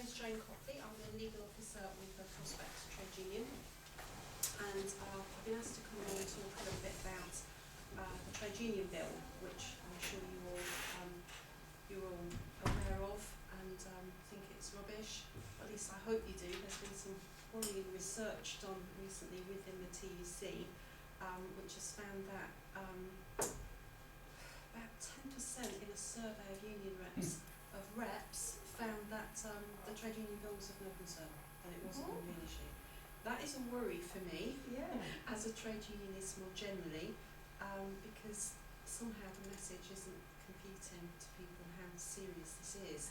name's Jane Copley. I'm a legal officer with the Prospect Trade Union, and I've been asked to come along and talk a little bit about the Trade Union Bill, which I'm sure you're all aware of and think it's rubbish. At least I hope you do. There's been some worrying research done recently within the TUC, which has found that about 10% in a survey of union reps found that the Trade Union Bill was of no concern, and it wasn't a real issue. That is a worry for me, as a trade unionist more generally, because somehow the message isn't computing to people how serious this is.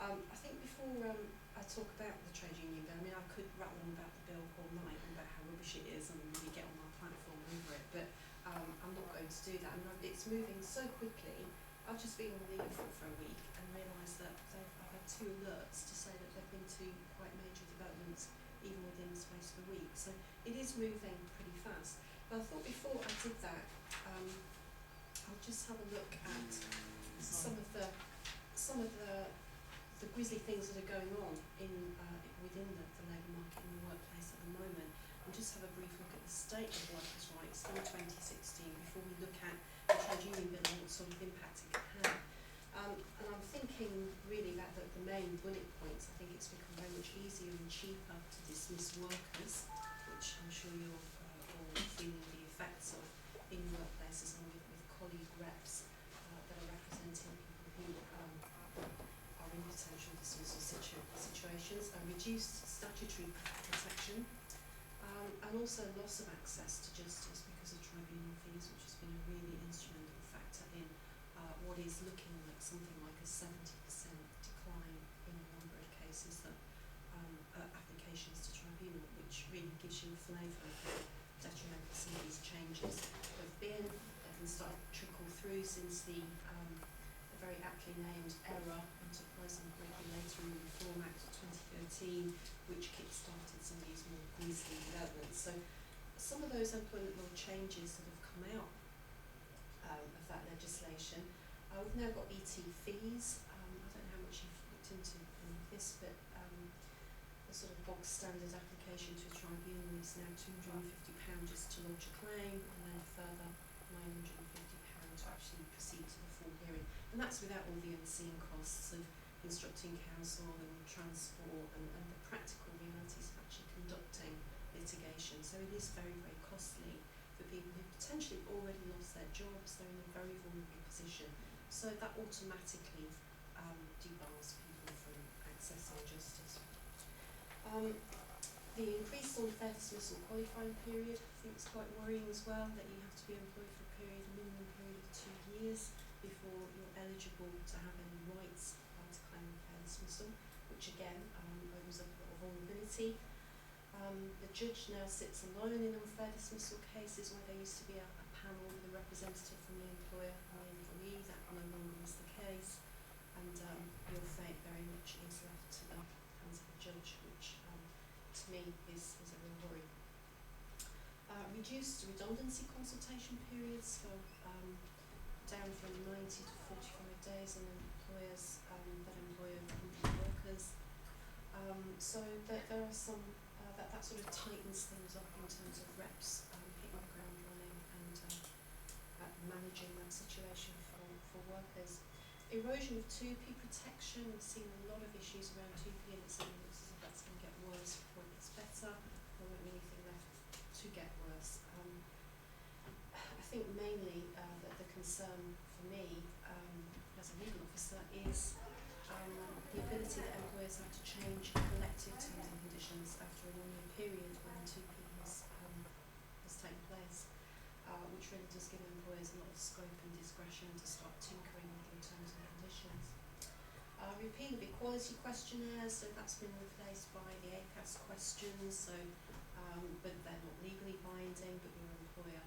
I think before I talk about the Trade Union Bill, I mean I could rattle on about the bill all night and about how rubbish it is and really get on my platform over it, but I'm not going to do that. I mean, it's moving so quickly. I've just been on leave for a week and realised that I've had 2 alerts to say that there have been 2 quite major developments even within the space of a week. So it is moving pretty fast. But I thought before I did that, I'll just have a look at some of the grisly things that are going on within the labour market and the workplace at the moment, and just have a brief look at the state of workers' rights in 2016 before we look at the Trade Union Bill and what sort of impact it can have. And I'm thinking really that the main bullet points, I think it's become very much easier and cheaper to dismiss workers, which I'm sure you're all feeling the effects of in your workplaces and with colleague reps that are representing people who are in potential dismissal situations, reduced statutory protection, and also loss of access to justice because of tribunal fees, which has been a really instrumental factor in what is looking like something like a 70% decline in the number of cases that applications to tribunal, which really gives you a flavour of how detrimental some of these changes have been. They can start to trickle through since the very aptly named ERA, Enterprise and Regulatory Reform Act of 2013, which kick-started some of these more grisly developments. So some of those employment law changes that have come out of that legislation, we've now got ET fees. I don't know how much you've looked into this, but the sort of bog standard application to a tribunal is now £250 just to lodge a claim, and then a further £950 to actually proceed to the full hearing. And that's without all the unseen costs of instructing counsel and transport and the practical realities of actually conducting litigation. So it is very, very costly for people who potentially already lost their jobs. They're in a very vulnerable position. So that automatically debars people from accessing justice. The increase on fair dismissal qualifying period, I think it's quite worrying as well, that you have to be employed for a minimum period of 2 years before you're eligible to have any rights to claim fair dismissal, which again opens up a lot of vulnerability. The judge now sits alone in unfair dismissal cases where there used to be a panel with a representative from the employer and the employee. That no longer is the case, and your fate very much is left to the hands of the judge, which to me is a real worry. Reduced redundancy consultation periods for down from 90 to 45 days on employers that employ over 100 workers. So there are some that sort of tightens things up in terms of reps hitting the ground running and managing that situation for workers. Erosion of 2P protection. We've seen a lot of issues around 2P, and it seems as if that's going to get worse before it gets better. There won't be anything left to get worse. I think mainly that the concern for me as a legal officer is the ability that employers have to change collective terms and conditions after a 1-year period when 2P has taken place, which really does give employers a lot of scope and discretion to start tinkering with their terms and conditions. Repeal of equality questionnaires, so that's been replaced by the ACAS questions, so but they're not legally binding, but your employer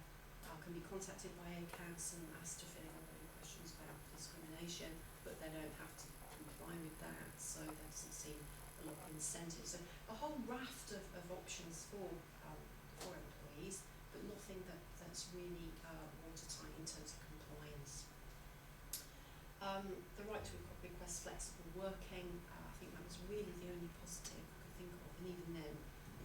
can be contacted by ACAS and asked to fill in questions about discrimination, but they don't have to comply with that, so there doesn't seem a lot of incentive. So a whole raft of options for employees, but nothing that's really watertight in terms of compliance. The right to request flexible working, I think that was really the only positive I could think of, and even then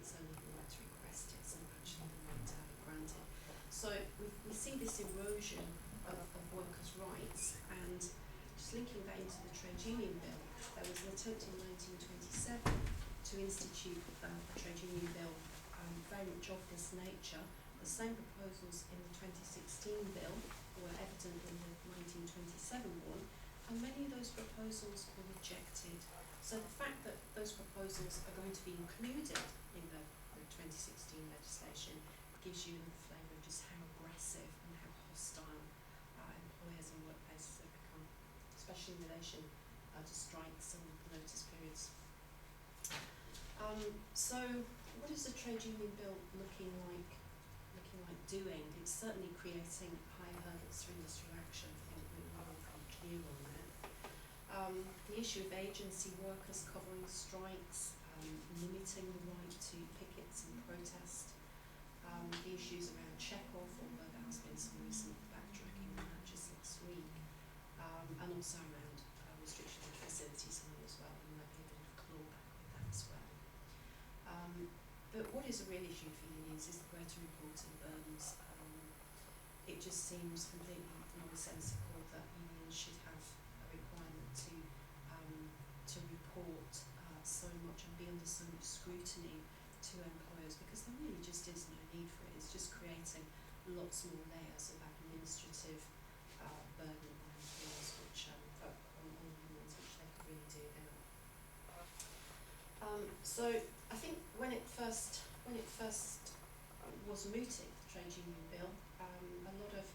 it's only the right to request it, it's not actually the right to have it granted. So we see this erosion of workers' rights, and just linking that into the Trade Union Bill, there was an attempt in 1927 to institute the Trade Union Bill, very much of this nature. The same proposals in the 2016 bill were evident in the 1927 one, and many of those proposals were rejected. So the fact that those proposals are going to be included in the 2016 legislation gives you a flavour of just how aggressive and how hostile employers and workplaces have become, especially in relation to strikes and notice periods. So what is the Trade Union Bill looking like doing? It's certainly creating higher hurdles for industrial action. I think we're all pretty clear on that. The issue of agency workers covering strikes, limiting the right to pickets and protest, the issues around check-off, although there has been some recent backtracking on that just last week, and also around restriction of facilities hire as well, and there might be a bit of clawback with that as well. But what is a real issue for unions is the greater reporting burdens. It just seems completely nonsensical that unions should have a requirement to report so much and be under so much scrutiny to employers, because there really just is no need for it. It's just creating lots more layers of administrative burden on employers, which on unions, which they could really do without. So I think when it first was mooted, the Trade Union Bill, a lot of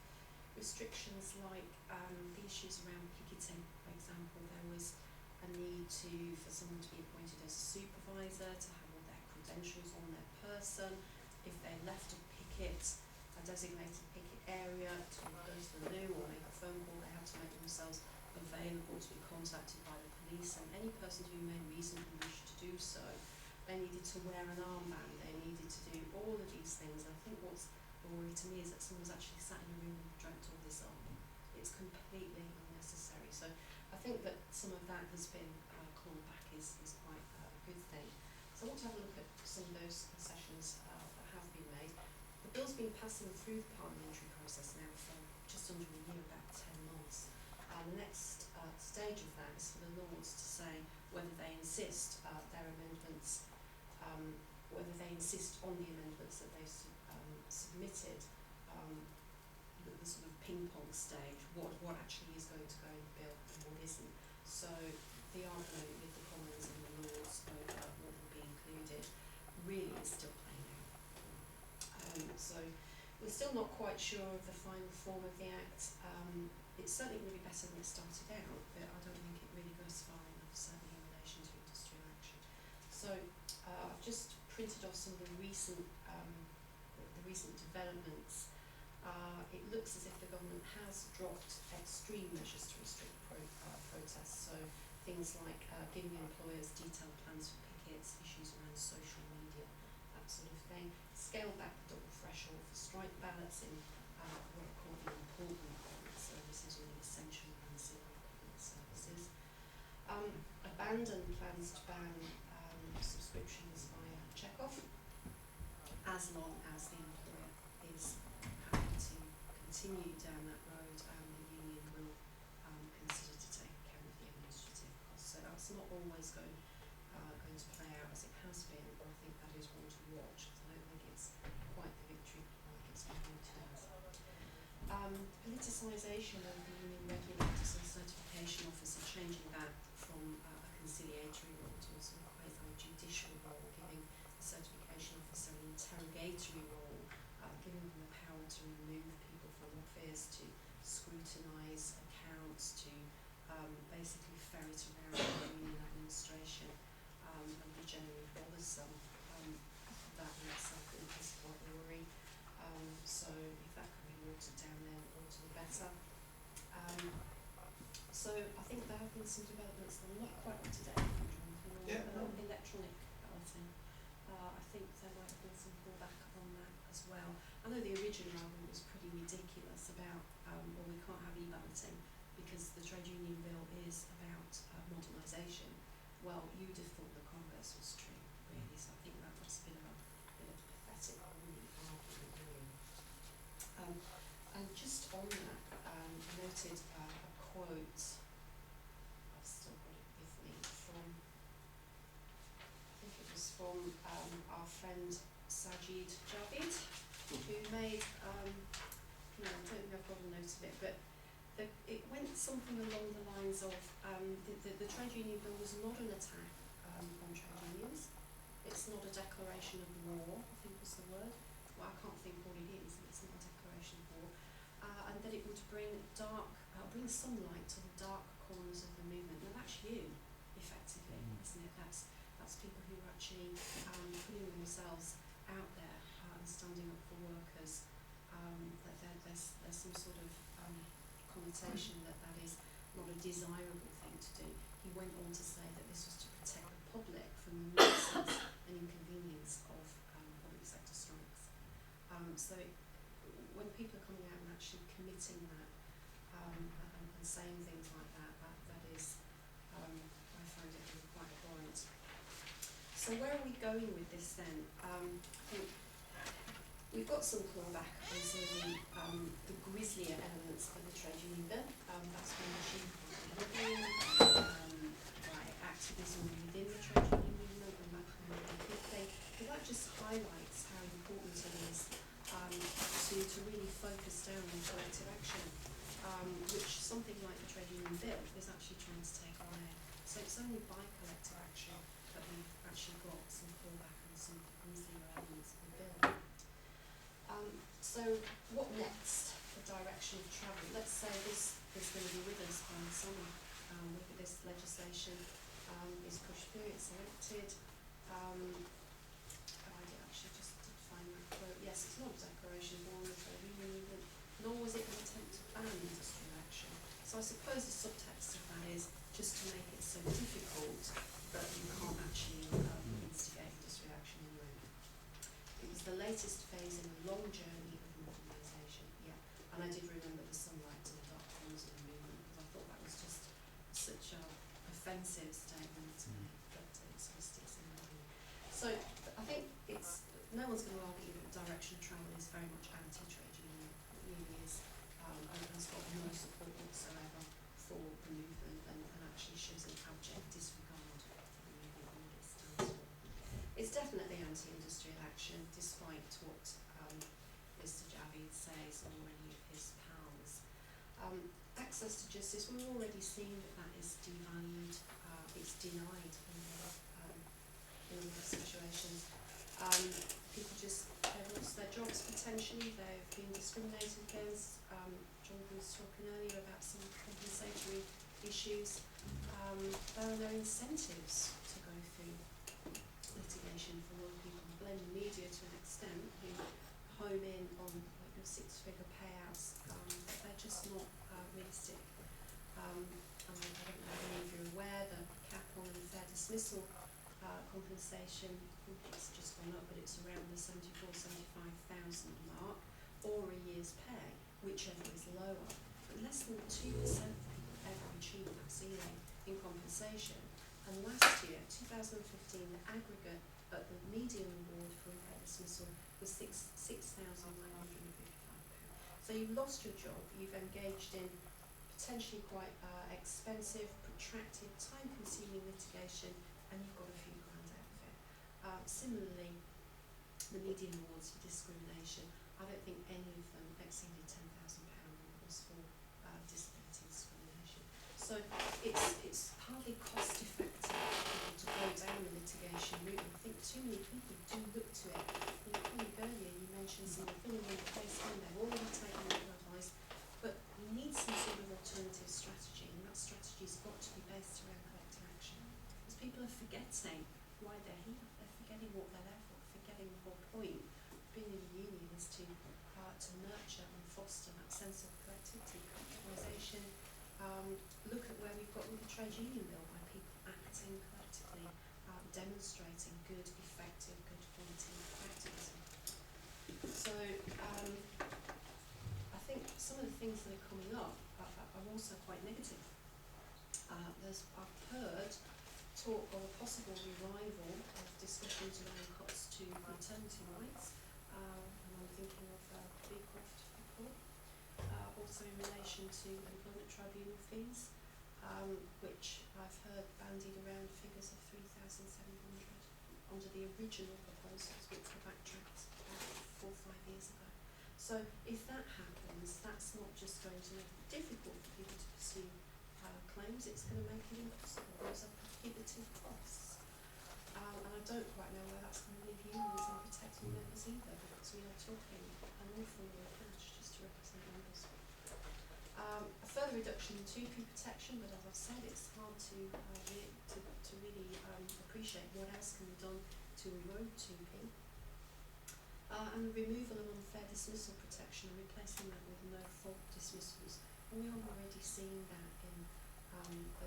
restrictions like the issues around picketing, for example, there was a need for someone to be appointed as a supervisor, to have all their credentials on their person. If they left a picket, a designated picket area, to go to the loo or make a phone call, they had to make themselves available to be contacted by the police, and any person who may reasonably wish to do so. They needed to wear an armband, they needed to do all of these things. I think what's a worry to me is that someone's actually sat in a room and dreamt all this up. It's completely unnecessary. So I think that some of that has been clawed back is quite a good thing. So I want to have a look at some of those concessions that have been made. The bill's been passing through the parliamentary process now for just under a year, about 10 months. The next stage of that is for the Lords to say whether they insist their amendments, whether they insist on the amendments that they've submitted, the sort of ping pong stage, what actually is going to go in the bill and what isn't. So the argument with the Commons and the Lords over what will be included really is still playing out. So we're still not quite sure of the final form of the Act. It's certainly going to be better than it started out, but I don't think it really goes far enough, certainly in relation to industrial action. So I've just printed off some of the recent developments. It looks as if the government has dropped extreme measures to restrict protests, so things like giving employers detailed plans for pickets, issues around social media, that sort of thing. Scaled back the double threshold for strike ballots in what are called the important public services or the essential and ancillary public services. Abandoned plans to ban subscriptions via check-off, as long as the employer is happy to continue down that road, and the union will consider to take account of the administrative costs. So that's not always going to play out as it has been, but I think that is one to watch, because I don't think it's quite the victory like it's been hinted at. Politicisation of the union regulators and certification officer, changing that from a conciliatory role to a sort of quasi-judicial role, giving the certification officer an interrogatory role, giving them the power to remove people from office, to scrutinise accounts, to basically ferret around the union administration and be generally bothersome. That in itself is quite a worry. So if that could be watered down, then all to the better. So I think there have been some developments that are not quite up to date. Electronic balloting. I think there might have been some pullback on that as well. I know the original argument was pretty ridiculous about, well, we can't have e-balloting because the trade union bill is about modernisation. Well, you'd have thought the converse was true, really, so I think that must have been a bit of a pathetic argument, really. And just on that, I noted a quote, I've still got it with me, from, I think it was from our friend Sajid Javid, who made, I don't think I've got a note of it, but it went something along the lines of the trade union bill was not an attack on trade unions. It's not a declaration of war, I think was the word. Well, I can't think what it is. It's not a declaration of war. And that it would bring sunlight to the dark corners of the movement. Now that's you, effectively, isn't it? That's people who are actually putting themselves out there and standing up for workers. That there's some sort of connotation that is not a desirable thing to do. He went on to say that this was to protect the public from the nuisance and inconvenience of public sector strikes. So when people are coming out and actually committing that and saying things like that, that is, I find it really quite abhorrent. So where are we going with this then? I think we've got some clawback on some of the grislier elements of the trade union bill. That's been achieved by lobbying, by activism within the trade union movement, and that kind of good thing. But that just highlights how important it is to really focus down on collective action, which something like the trade union bill is actually trying to take away. So it's only by collective action that we've actually got some clawback on some grislier elements of the bill. So what next? The direction of travel. Let's say this is going to be with us by the summer. Whether this legislation is pushed through, it's elected. I did actually just find that quote. Yes, it's not a declaration of war on the trade union movement, nor was it an attempt to ban industrial action. So I suppose the subtext of that is just to make it so difficult that you can't actually instigate industrial action in your own. It was the latest phase in a long journey of modernisation, yeah. And I did remember the sunlight to the dark corners of the movement, because I thought that was just such a offensive statement to make, but it sort of sticks in my mind. So I think no one's going to argue that the direction of travel is very much anti-trade union. It really is, and has got no support whatsoever for the movement, and actually shows an abject disregard for the movement and what it stands for. It's definitely anti-industrial action, despite what Mr. Javid says, or any of his pals. Access to justice, we've already seen that is devalued, it's denied in all these situations. People they've lost their jobs potentially, they've been discriminated against. Jonathan was talking earlier about some compensatory issues. There are no incentives to go through litigation for working people. I blame the media to an extent, who home in on six-figure payouts, but they're just not realistic. And I don't know if any of you are aware, the cap on unfair dismissal compensation, I think it's just gone up, but it's around the 75,000 mark, or a year's pay, whichever is lower. But less than 2% of people ever achieve that ceiling in compensation. And last year, 2015, the aggregate at the median award for unfair dismissal was £6,955. So you've lost your job, you've engaged in potentially quite expensive, protracted, time-consuming litigation, and you've got a few grand out of it. Similarly, the median awards for discrimination, I don't think any of them exceeded £10,000 was for disability discrimination. So it's hardly cost-effective to go down the litigation route. I think too many people do look to it. In your colleague earlier, you mentioned someone filling in the place when they've already taken legal advice, but we need some sort of alternative strategy, and that strategy's got to be based around collective action. Because people are forgetting why they're here, they're forgetting what they're there for, forgetting the whole point of being in a union is to nurture and foster that sense of collectivity, collectivisation. Look at where we've got with the trade union bill, by people acting collectively, demonstrating good, effective, good quality activism. So I think some of the things that are coming up, are also quite negative. I've heard talk of a possible revival of discussions around cuts to maternity rights, and I'm thinking of the Beecroft report, also in relation to employment tribunal fees, which I've heard bandied around figures of 3,700 under the original proposals, which were backtracked about 4 or 5 years ago. So if that happens, that's not just going to make it difficult for people to pursue claims, it's going to make it impossible. Those are prohibitive costs. And I don't quite know where that's going to leave unions and protecting members either, because we are talking an awful lot of cash just to represent members. A further reduction in 2P protection, but as I've said, it's hard to really appreciate what else can be done to erode 2P. And the removal of unfair dismissal protection and replacing that with no fault dismissals. And we are already seeing that in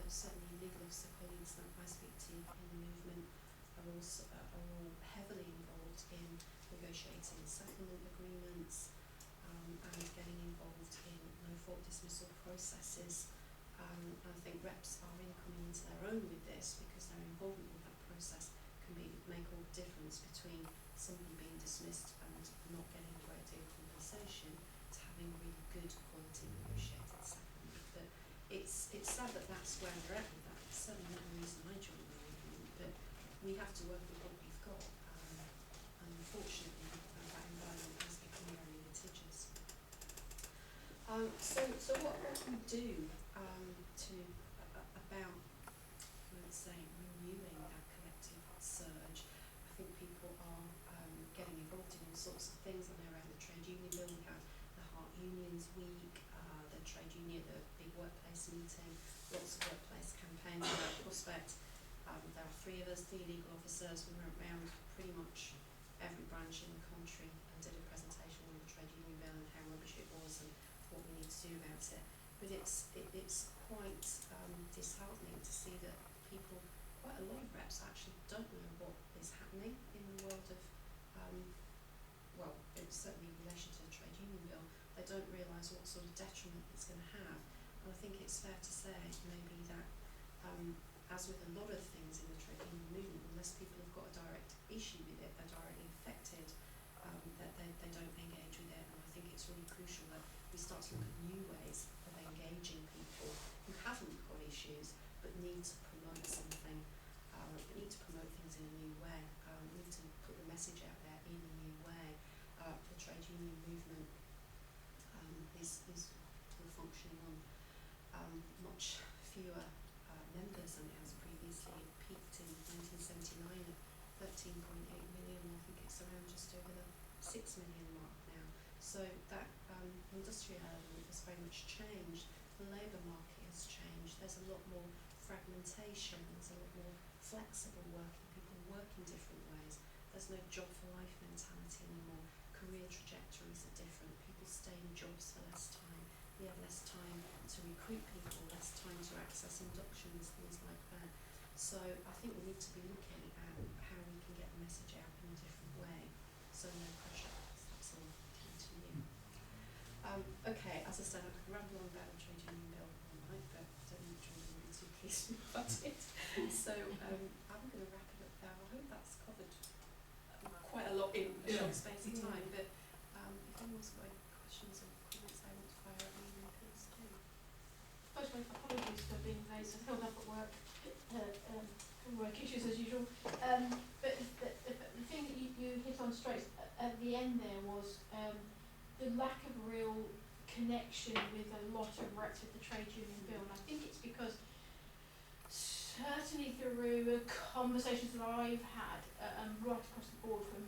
certainly legal officer colleagues that I speak to in the movement are all heavily involved in negotiating settlement agreements and getting involved in no fault dismissal processes. I think reps are coming into their own with this, because their involvement with that process can make all the difference between somebody being dismissed and not getting a great deal of compensation to having a really good quality negotiated settlement. But it's sad that that's where we're at with that. It's certainly not the reason I joined the movement, but we have to work with what we've got, and unfortunately that environment has become very litigious. So what can we do about, let's say, renewing that collective surge? I think people are getting involved in all sorts of things. I know around the trade union bill we have the Heart Unions Week, the trade union, the big workplace meeting, lots of workplace campaigns about prospect. There are 3 of us, 3 legal officers. We went around pretty much every branch in the country and did a presentation on the trade union bill and how rubbish it was and what we need to do about it. But it's quite disheartening to see that people, quite a lot of reps actually don't know what is happening in the world of, well, it's certainly in relation to the trade union bill. They don't realise what sort of detriment it's going to have. And I think it's fair to say maybe that, as with a lot of things in the trade union movement, unless people have got a direct issue with it, they're directly affected, that they don't engage with it. And I think it's really crucial that we start to look at new ways of engaging people who haven't got issues but need to promote something, but need to promote things in a new way, need to put the message out there in a new way. The trade union movement is still functioning on much fewer members than it has previously. It peaked in 1979 at 13.8 million. I think it's around just over the 6 million mark now. So that industrial element has very much changed. The labour market has changed. There's a lot more fragmentation. There's a lot more flexible working. People work in different ways. There's no job for life mentality anymore. Career trajectories are different. People stay in jobs for less time. We have less time to recruit people, less time to access inductions, things like that. So I think we need to be looking at how we can get the message out in a different way. So no pressure. That's all to you. Okay, as I said, I could ramble on about the trade union bill all night, but I don't know which one I'm really too pleased about it. So I'm going to wrap it up there. I hope that's covered quite a lot in a short space of time, but if anyone's got any questions or comments they want to fire at me, then please do. First of all, apologies for being late. I've held up at work, from work issues as usual. But the thing that you hit on straight at the end there was the lack of real connection with a lot of reps of the trade union bill. And I think it's because certainly through conversations that I've had right across the board, from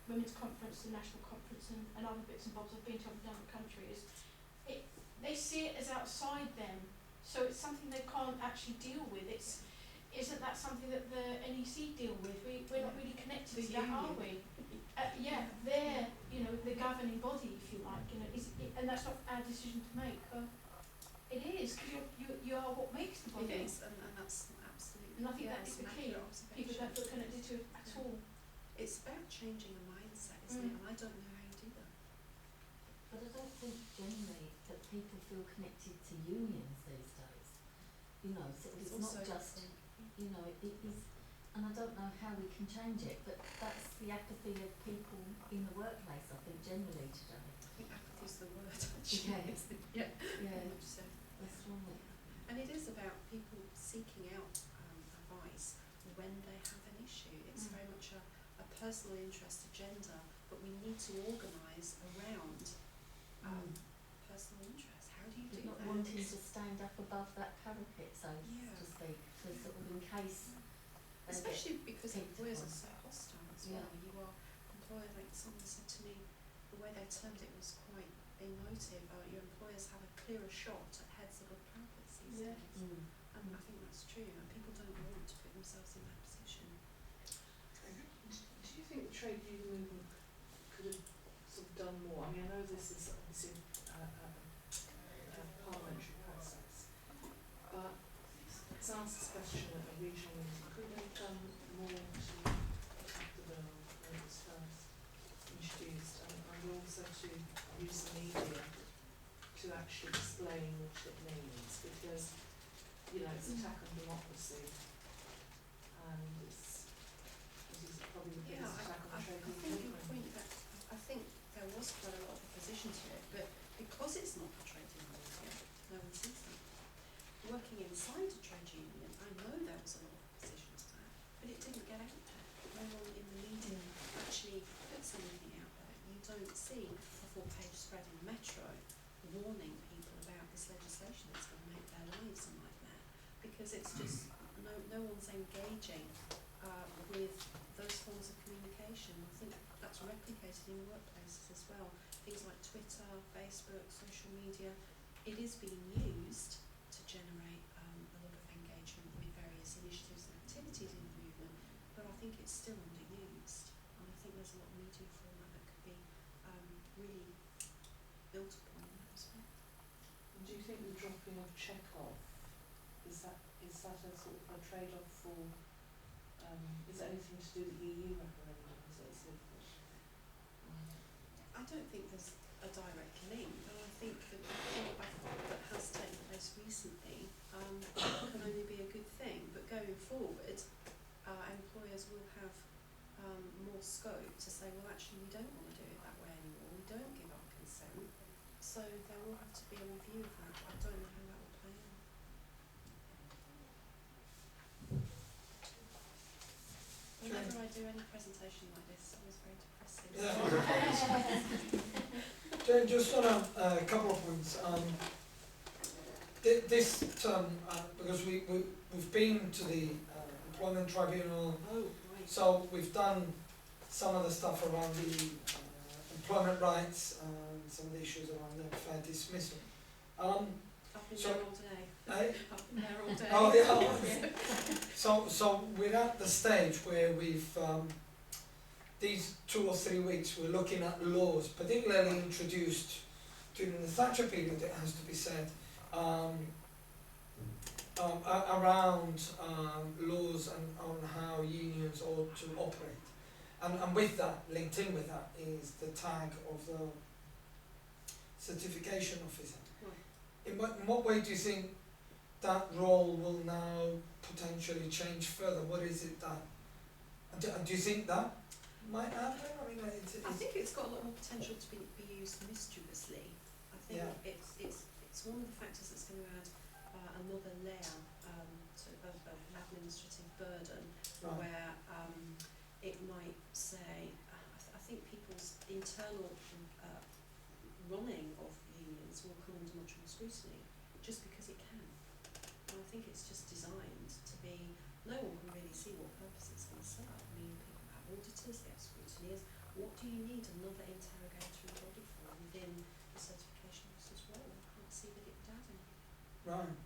Women's Conference to National Conference and other bits and bobs I've been to up and down the country, is they see it as outside them, so it's something they can't actually deal with. Isn't that something that the NEC deal with? We're not really connected to that, are we? Yeah, they're the governing body, if you like, and that's not our decision to make. It is, because you are what makes the body. It is, and that's absolutely. And I think that is the key. People don't feel connected to it at all. It's about changing a mindset, isn't it? And I don't know how you do that. But I don't think generally that people feel connected to unions these days. You know, so it's not also, just, you know, it is, and I don't know how we can change it, but that's the apathy of people in the workplace, I think, generally today. I think apathy is the word, actually. Yeah. Isn't it? Yeah. Yeah, Very much so. that's right. And it is about people seeking out advice when they have an issue. It's very much a personal interest agenda, but we need to organise around personal interest. How do you do But not that? wanting to stand up above that parapet, so to speak, to sort of in case they Especially because picked employers upon. are so hostile as Yeah. well. You are employer, like someone said to me, the way they termed it was quite emotive. Your employers have a clearer shot at heads above parapets these Yeah. days. And I think that's true. And people don't want to put themselves in that position. Do you think the trade union movement could have sort of done more? I mean, I know this is obviously a parliamentary process, but it's asked this question at a regional meeting. Could they have done more to tackle the bill when it was first introduced, and also to use the media to actually explain what it means? Because, you know, it's attack on democracy, and it's probably the biggest attack on the trade I think your union point movement. that I think there was quite a lot of opposition to it, but because it's not portrayed in the media, no one sees that. Working inside a trade union, I know there was a lot of opposition to that, but it didn't get out there. No one in the media actually puts anything out there. You don't see a full-page spread in the Metro warning people about this legislation that's going to make their lives a nightmare, because it's just no one's engaging with those forms of communication. I think that's replicated in workplaces as well. Things like Twitter, Facebook, social media, it is being used to generate a lot of engagement with various initiatives and activities in the movement, but I think it's still underused, and I think there's a lot of media format that could be really built upon in that respect. And do you think the dropping of Chekhov, is that a sort of a trade-off for, is that anything to do with the EU referendum? Is it sort of, I don't think there's a direct link, but I think that the feedback that has taken place recently can only be a good thing. But going forward, employers will have more scope to say, well, actually, we don't want to do it that way anymore. We don't give our consent. So there will have to be a review of that. I don't know how that will play out. Whenever I do any presentation like this, it was very depressing. Jane, just on a couple of points. This term, because we've been to the employment tribunal, Oh, right. so we've done some of the stuff around the employment rights and some of the issues around the fair dismissal. I've been So- there all day. Eh? I've been there all day. Oh yeah. So we're at the stage where we've these 2 or 3 weeks we're looking at laws, particularly introduced during the Thatcher period, it has to be said, around laws and on how unions ought to operate. And with that, linked in with that, is the tag of the certification officer. Right. In what way do you think that role will now potentially change further? What is it that, and do you think that might happen? I mean, I think it's got a lot more potential to be used mischievously. I think it's one of the factors that's going to add another layer of administrative burden, right. where it might say, I think people's internal running of unions will come under much more scrutiny, just because it can. And I think it's just designed to be, no one can really see what purpose it's going to serve. I mean, people have auditors, they have scrutineers. What do you need another interrogatory body for within the certification officer's role? I can't see that it would add any. Right.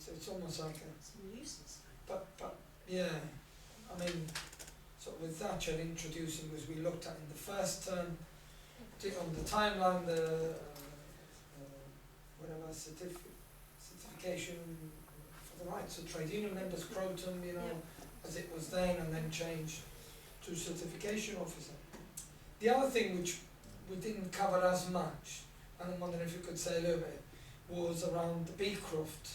It's almost like a, It's a nuisance. but yeah, I mean, so with Thatcher introducing, as we looked at in the first term, on the timeline, the whatever certification for the rights of trade union members, Croton, you know, as it was then, and then changed to certification officer. The other thing which we didn't cover as much and I'm wondering if you could say a little bit, was around the Beecroft